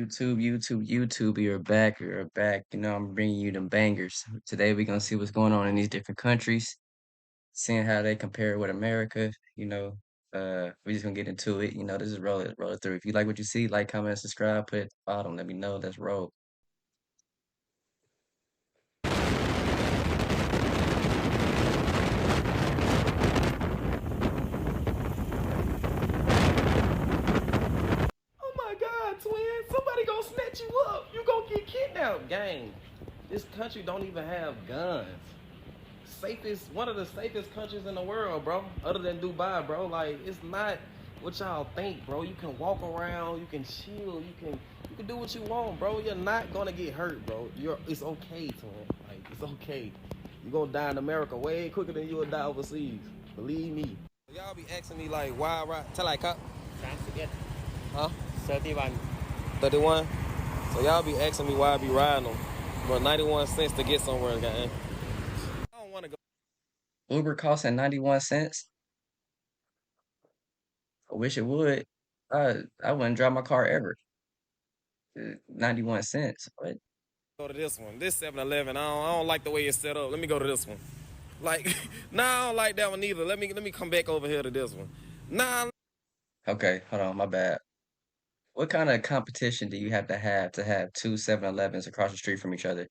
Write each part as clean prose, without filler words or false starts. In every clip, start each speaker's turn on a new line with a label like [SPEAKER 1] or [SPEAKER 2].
[SPEAKER 1] YouTube, you're back, you're back. I'm bringing you them bangers. Today we're gonna see what's going on in these different countries, seeing how they compare with America. We're just gonna get into it. This is roll it through. If you like what you see, like, comment, subscribe, put it at the bottom. Let me know. Let's roll.
[SPEAKER 2] Oh my God, twin! Somebody gonna snatch you up. You gonna get kidnapped, gang. This country don't even have guns. One of the safest countries in the world, bro. Other than Dubai, bro. Like, it's not what y'all think, bro. You can walk around, you can chill, you can do what you want, bro. You're not gonna get hurt, bro. It's okay, twin. Like, it's okay. You gonna die in America way quicker than you'll die overseas. Believe me. Y'all be asking me like, why ride? Tell like, huh?
[SPEAKER 3] 38,
[SPEAKER 2] Huh?
[SPEAKER 3] 31.
[SPEAKER 2] 31. So y'all be asking me why I be riding them. But 91 cents to get somewhere, gang. I don't want to go.
[SPEAKER 1] Uber costing 91 cents. I wish it would. I wouldn't drive my car ever. 91 cents. What?
[SPEAKER 2] Go to this one. This 7-Eleven. I don't like the way it's set up. Let me go to this one. Like, nah, I don't like that one either. Let me come back over here to this one. Nah.
[SPEAKER 1] Okay, hold on, my bad. What kind of competition do you have two 7-Elevens across the street from each other?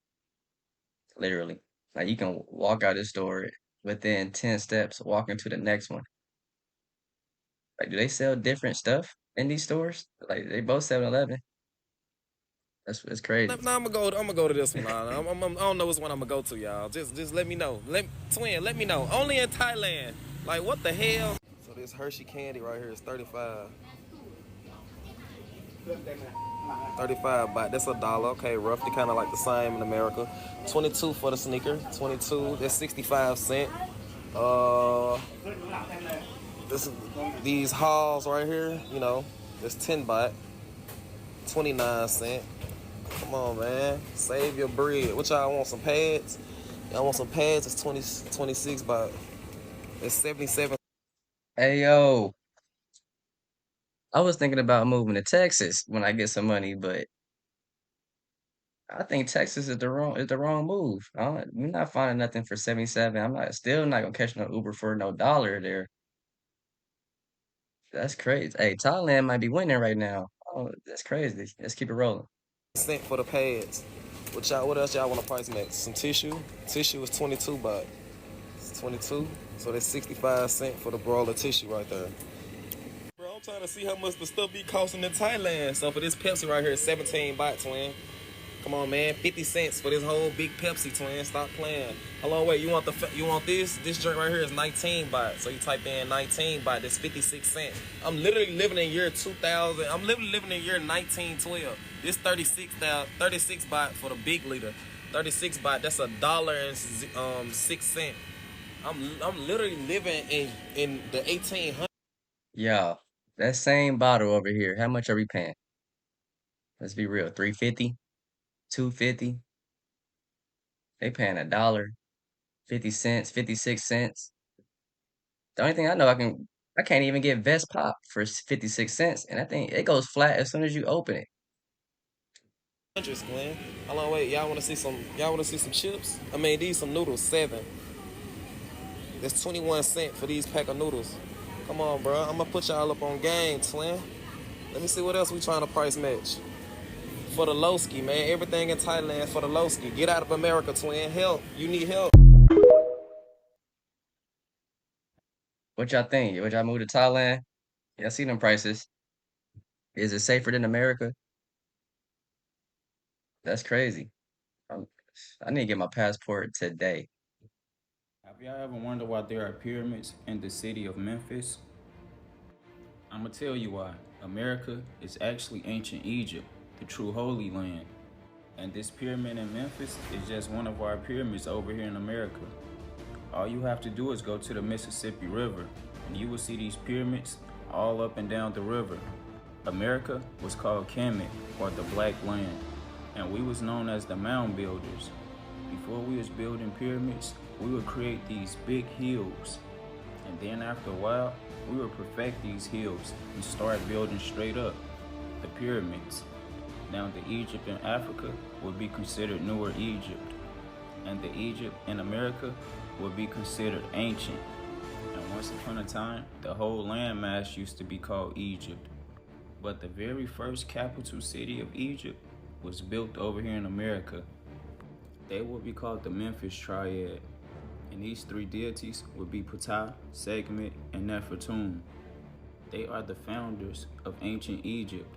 [SPEAKER 1] Literally. Like you can walk out this door within 10 steps, walk into the next one. Like, do they sell different stuff in these stores? Like they both 7-Eleven. It's crazy.
[SPEAKER 2] Nah, I'm gonna go to this one. I don't know which one I'm gonna go to, y'all. Just let me know. Let me know. Only in Thailand. Like, what the hell? So this Hershey candy right here is 35. 35 baht. That's $1. Okay, roughly kind of like the same in America. 22 for the sneaker. 22. That's 65 cent. Uh, these halls right here. That's 10 baht. 29 cent. Come on, man. Save your bread. What y'all want? Some pads? Y'all want some pads? It's 26 baht. It's 77.
[SPEAKER 1] Hey yo, I was thinking about moving to Texas when I get some money, but I think Texas is the wrong move. We're not finding nothing for 77. I'm still not gonna catch no Uber for no dollar there. That's crazy. Hey, Thailand might be winning right now. Oh, that's crazy. Let's keep it rolling.
[SPEAKER 2] Cent for the pads. What else y'all want to price match? Some tissue. Tissue is 22 baht. It's 22. So that's 65 cent for the broiler tissue right there. Bro, I'm trying to see how much the stuff be costing in Thailand. So for this Pepsi right here, 17 baht, twin. Come on, man. 50 cents for this whole big Pepsi, twin. Stop playing. Hold on, wait. You want this? This drink right here is 19 baht. So you type in 19 baht. That's 56 cents. I'm literally living in year 2000. I'm literally living in year 1912. This 36 baht for the big liter. 36 baht. That's $1.06. I'm literally living in the 1800s.
[SPEAKER 1] Yeah, that same bottle over here. How much are we paying? Let's be real. 350, 250. They paying $1, 50 cents, 56 cents. The only thing I know I can't even get Vest Pop for 56 cents, and I think it goes flat as soon as you open it.
[SPEAKER 2] Man. Hold on, wait. Y'all want to see some? Y'all want to see some chips? I mean, these some noodles. 7. That's 21 cents for these pack of noodles. Come on, bro. I'm gonna put y'all up on game, twin. Let me see what else we trying to price match. For the Lowski, man. Everything in Thailand for the Lowski. Get out of America, twin. Help. You need help.
[SPEAKER 1] What y'all think? Would y'all move to Thailand? Y'all see them prices. Is it safer than America? That's crazy. Um, I need to get my passport today.
[SPEAKER 4] Have y'all ever wondered why there are pyramids in the city of Memphis? I'm gonna tell you why. America is actually ancient Egypt, the true Holy Land. And this pyramid in Memphis is just one of our pyramids over here in America. All you have to do is go to the Mississippi River, and you will see these pyramids all up and down the river. America was called Kemet, or the Black Land, and we was known as the mound builders. Before we was building pyramids, we would create these big hills, and then after a while, we would perfect these hills and start building straight up the pyramids. Now, the Egypt in Africa would be considered Newer Egypt, and the Egypt in America would be considered ancient. And once upon a time, the whole landmass used to be called Egypt. But the very first capital city of Egypt was built over here in America. They would be called the Memphis Triad, and these three deities would be Ptah, Sekhmet, and Nefertum. They are the founders of ancient Egypt.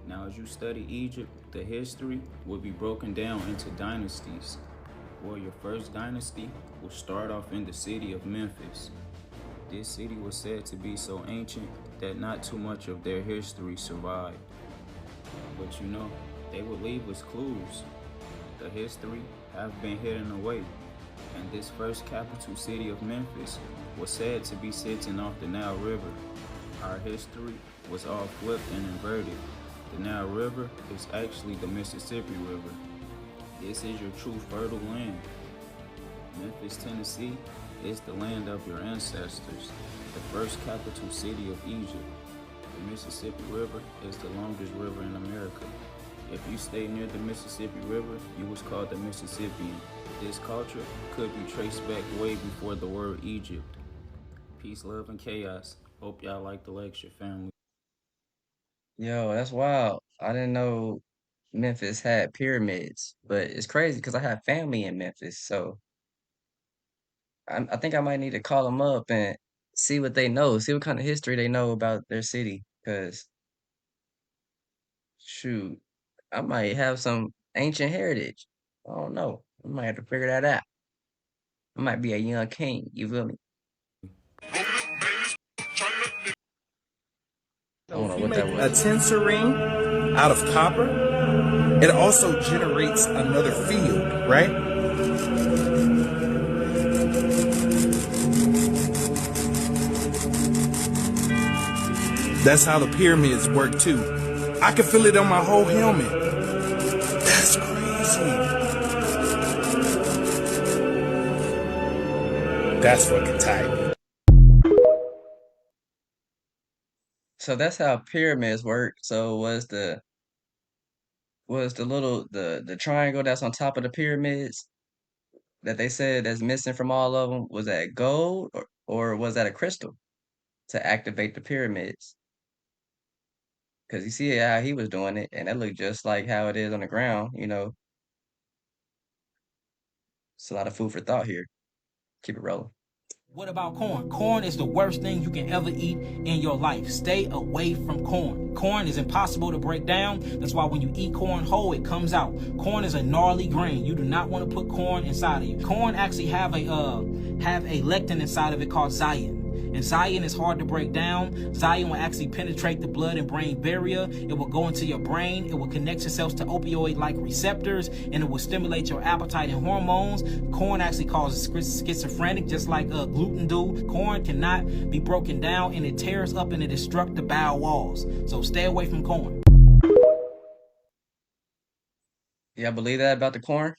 [SPEAKER 4] Now, as you study Egypt, the history will be broken down into dynasties, where your first dynasty will start off in the city of Memphis. This city was said to be so ancient that not too much of their history survived. But you know, they would leave us clues. The history have been hidden away, and this first capital city of Memphis was said to be sitting off the Nile River. Our history was all flipped and inverted. The Nile River is actually the Mississippi River. This is your true fertile land. Memphis, Tennessee is the land of your ancestors, the first capital city of Egypt. The Mississippi River is the longest river in America. If you stay near the Mississippi River, you was called the Mississippian. This culture could be traced back way before the word Egypt. Peace, love, and chaos. Hope y'all like the lecture, family.
[SPEAKER 1] Yo, that's wild. I didn't know Memphis had pyramids, but it's crazy because I have family in Memphis, so I think I might need to call them up and see what they know, see what kind of history they know about their city. Because shoot, I might have some ancient heritage. I don't know. I might have to figure that out. I might be a young king. You feel me? I
[SPEAKER 3] So
[SPEAKER 1] don't
[SPEAKER 3] if
[SPEAKER 1] know
[SPEAKER 3] you
[SPEAKER 1] what
[SPEAKER 3] make
[SPEAKER 1] that
[SPEAKER 3] a
[SPEAKER 1] was.
[SPEAKER 3] tensor ring out of copper, it also generates another field, right? That's how the pyramids work too. I can feel it on my whole helmet. That's crazy. That's fucking tight.
[SPEAKER 1] So that's how pyramids work. So was the little the triangle that's on top of the pyramids that they said that's missing from all of them, was that gold or was that a crystal to activate the pyramids? Because you see how he was doing it, and that looked just like how it is on the ground. It's a lot of food for thought here. Keep it rolling.
[SPEAKER 5] What about corn? Corn is the worst thing you can ever eat in your life. Stay away from corn. Corn is impossible to break down. That's why when you eat corn whole, it comes out. Corn is a gnarly grain. You do not want to put corn inside of you. Corn actually have a lectin inside of it called xion. And xion is hard to break down. Xion will actually penetrate the blood and brain barrier. It will go into your brain. It will connect yourself to opioid-like receptors, and it will stimulate your appetite and hormones. Corn actually causes schizophrenic, just like gluten do. Corn cannot be broken down, and it tears up and it destructs the bowel walls. So stay away from corn.
[SPEAKER 1] Yeah, I believe that about the corn.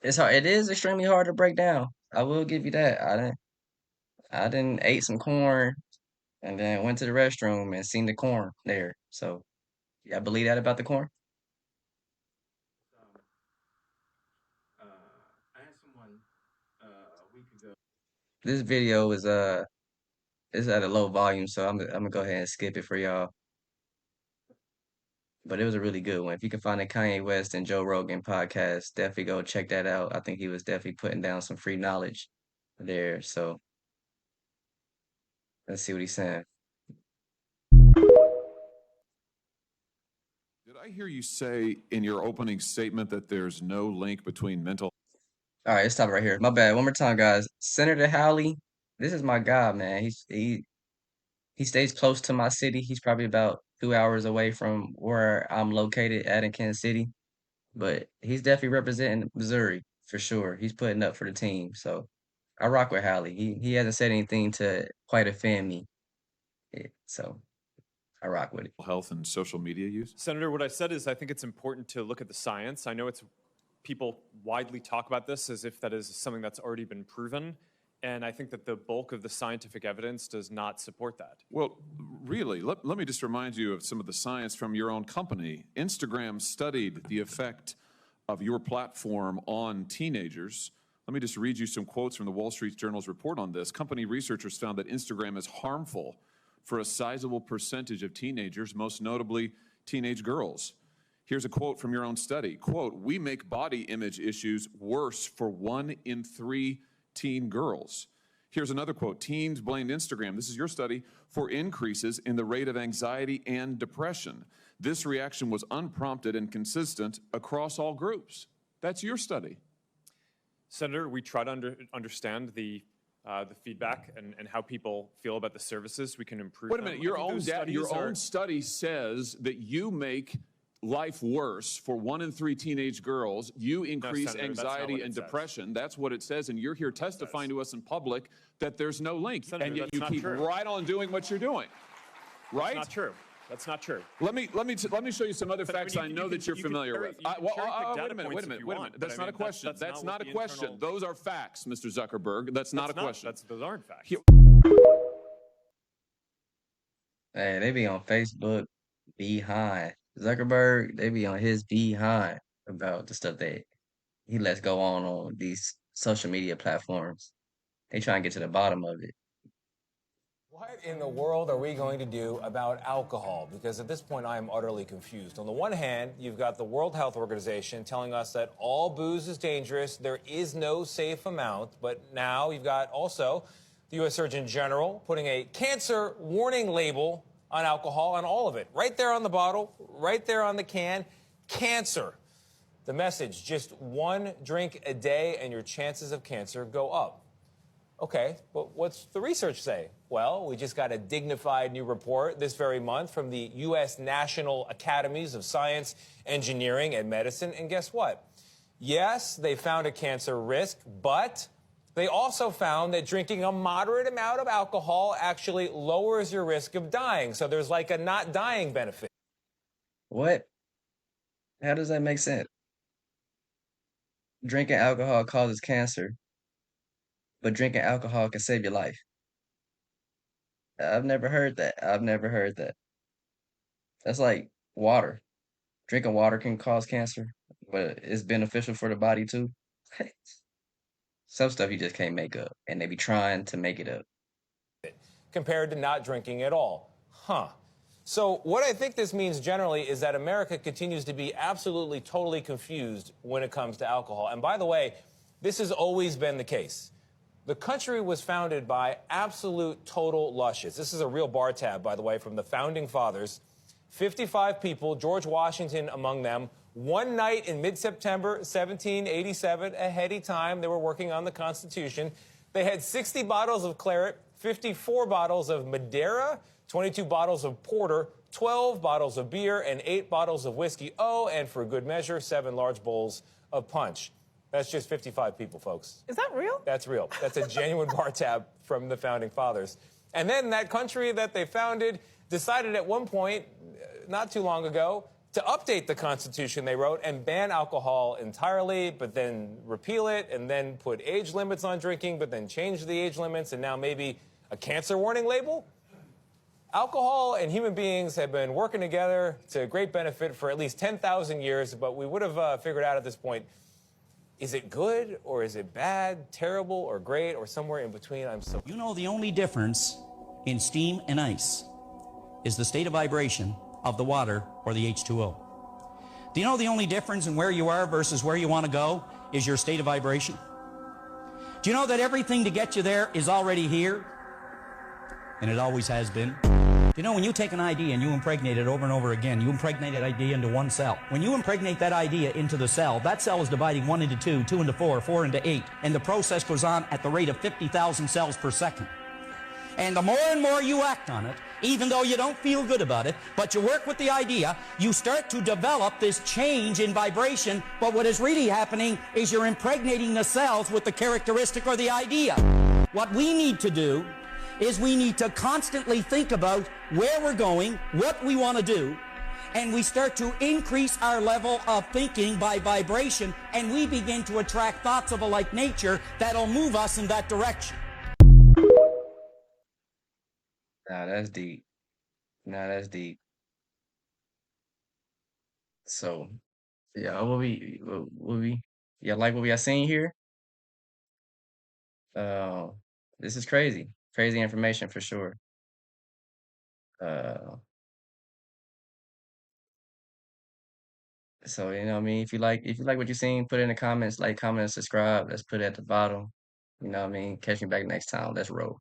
[SPEAKER 1] It's hard. It is extremely hard to break down. I will give you that. I didn't ate some corn and then went to the restroom and seen the corn there. So yeah, I believe that about the corn. This video is at a low volume, so I'm gonna go ahead and skip it for y'all. But it was a really good one. If you can find the Kanye West and Joe Rogan podcast, definitely go check that out. I think he was definitely putting down some free knowledge there. So let's see what he's saying.
[SPEAKER 6] Did I hear you say in your opening statement that there's no link between mental?
[SPEAKER 1] All right, let's stop it right here. My bad. One more time, guys. Senator Howley, this is my guy, man. He stays close to my city. He's probably about 2 hours away from where I'm located at in Kansas City. But he's definitely representing Missouri for sure. He's putting up for the team. So I rock with Howley. He hasn't said anything to quite offend me. So I rock with it.
[SPEAKER 6] Health and social media use?
[SPEAKER 7] Senator, what I said is I think it's important to look at the science. I know people widely talk about this as if that is something that's already been proven. And I think that the bulk of the scientific evidence does not support that.
[SPEAKER 6] Well, really, let me just remind you of some of the science from your own company. Instagram studied the effect of your platform on teenagers. Let me just read you some quotes from the Wall Street Journal's report on this. Company researchers found that Instagram is harmful for a sizable percentage of teenagers, most notably teenage girls. Here's a quote from your own study. Quote, "We make body image issues worse for 1 in 3 teen girls." Here's another quote. Teens blamed Instagram, this is your study, for increases in the rate of anxiety and depression. This reaction was unprompted and consistent across all groups. That's your study.
[SPEAKER 7] Senator, we try to understand the feedback and how people feel about the services. We can improve.
[SPEAKER 6] Wait a minute, your own study says that you make life worse for 1 in 3 teenage girls. You increase
[SPEAKER 7] Senator,
[SPEAKER 6] anxiety and depression. That's what it says, and you're here testifying to us in public that there's no link.
[SPEAKER 7] Senator,
[SPEAKER 6] and yet
[SPEAKER 7] that's
[SPEAKER 6] you
[SPEAKER 7] not
[SPEAKER 6] keep
[SPEAKER 7] true.
[SPEAKER 6] right on doing what you're doing. Right?
[SPEAKER 7] That's not true. That's not true.
[SPEAKER 6] Let me show you some other facts I know that you're familiar with. Wait a minute. That's not a question. That's not a question. Those are facts, Mr. Zuckerberg. That's not a question.
[SPEAKER 7] Those aren't facts.
[SPEAKER 1] Hey, they be on Facebook behind. Zuckerberg, they be on his behind about the stuff that he lets go on these social media platforms. They try and get to the bottom of it.
[SPEAKER 8] What in the world are we going to do about alcohol? Because at this point, I am utterly confused. On the one hand, you've got the World Health Organization telling us that all booze is dangerous. There is no safe amount. But now you've got also the U.S. Surgeon General putting a cancer warning label on alcohol, on all of it. Right there on the bottle, right there on the can, cancer. The message, just 1 drink a day and your chances of cancer go up. Okay, but what's the research say? Well, we just got a dignified new report this very month from the U.S. National Academies of Science, Engineering, and Medicine. And guess what? Yes, they found a cancer risk, but they also found that drinking a moderate amount of alcohol actually lowers your risk of dying. So there's like a not dying benefit.
[SPEAKER 1] What? How does that make sense? Drinking alcohol causes cancer, but drinking alcohol can save your life. I've never heard that. That's like water. Drinking water can cause cancer, but it's beneficial for the body too. Some stuff you just can't make up, and they be trying to make it up.
[SPEAKER 8] Compared to not drinking at all. Huh. So what I think this means generally is that America continues to be absolutely, totally confused when it comes to alcohol. And by the way, this has always been the case. The country was founded by absolute, total luscious. This is a real bar tab, by the way, from the Founding Fathers. 55 people, George Washington among them. One night in mid-September 1787, a heady time, they were working on the Constitution. They had 60 bottles of claret, 54 bottles of Madeira, 22 bottles of porter, 12 bottles of beer, and 8 bottles of whiskey. Oh, and for good measure, 7 large bowls of punch. That's just 55 people, folks.
[SPEAKER 9] Is that real?
[SPEAKER 8] That's real. That's a genuine bar tab from the Founding Fathers. And then that country that they founded decided at one point, not too long ago, to update the Constitution they wrote and ban alcohol entirely, but then repeal it, and then put age limits on drinking, but then change the age limits, and now maybe a cancer warning label? Alcohol and human beings have been working together to great benefit for at least 10,000 years, but we would have figured out at this point, is it good or is it bad, terrible or great, or somewhere in between?
[SPEAKER 10] You know, the only difference in steam and ice is the state of vibration of the water or the H2O. Do you know the only difference in where you are versus where you want to go is your state of vibration? Do you know that everything to get you there is already here? And it always has been. You know, when you take an idea and you impregnate it over and over again, you impregnate that idea into one cell. When you impregnate that idea into the cell, that cell is dividing 1 into 2, 2 into 4, 4 into 8, and the process goes on at the rate of 50,000 cells per second. And the more and more you act on it, even though you don't feel good about it, but you work with the idea, you start to develop this change in vibration, but what is really happening is you're impregnating the cells with the characteristic or the idea. What we need to do is we need to constantly think about where we're going, what we want to do, and we start to increase our level of thinking by vibration, and we begin to attract thoughts of a like nature that'll move us in that direction.
[SPEAKER 1] Nah, that's deep. Nah, that's deep. So, yeah, yeah, like what we are seeing here. Uh, this is crazy. Crazy information for sure. Uh, so you know what I mean? If you like what you're seeing, put it in the comments, like, comment, and subscribe. Let's put it at the bottom. You know what I mean? Catch me back next time. Let's roll.